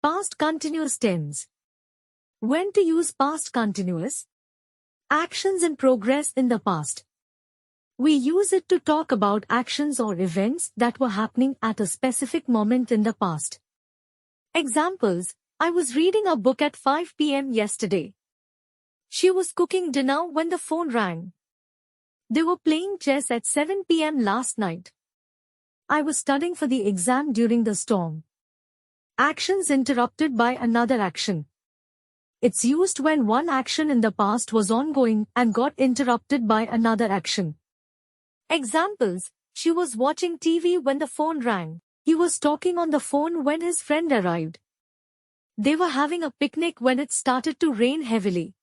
Past continuous tense. When to use past continuous? Actions in progress in the past. We use it to talk about actions or events that were happening at a specific moment in the past. Examples: I was reading a book at 5 p.m. yesterday. She was cooking dinner when the phone rang. They were playing chess at 7 p.m. last night. I was studying for the exam during the storm. Actions interrupted by another action. It's used when one action in the past was ongoing and got interrupted by another action. Examples: she was watching TV when the phone rang. He was talking on the phone when his friend arrived. They were having a picnic when it started to rain heavily.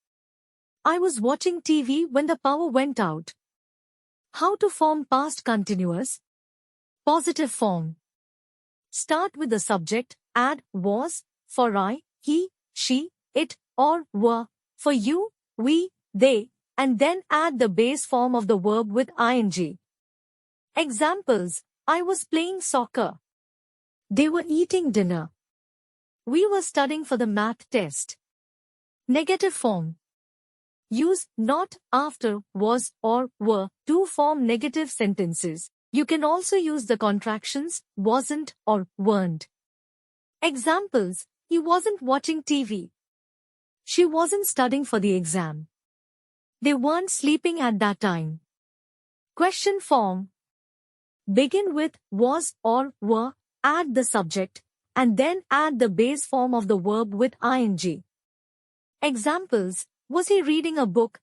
I was watching TV when the power went out. How to form past continuous? Positive form. Start with the subject, add was, for I, he, she, it, or were, for you, we, they, and then add the base form of the verb with ing. Examples: I was playing soccer. They were eating dinner. We were studying for the math test. Negative form. Use not, after, was, or were to form negative sentences. You can also use the contractions wasn't or weren't. Examples: he wasn't watching TV. She wasn't studying for the exam. They weren't sleeping at that time. Question form. Begin with was or were, add the subject, and then add the base form of the verb with ing. Examples: was he reading a book?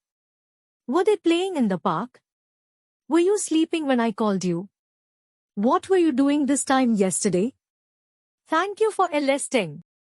Were they playing in the park? Were you sleeping when I called you? What were you doing this time yesterday? Thank you for listening.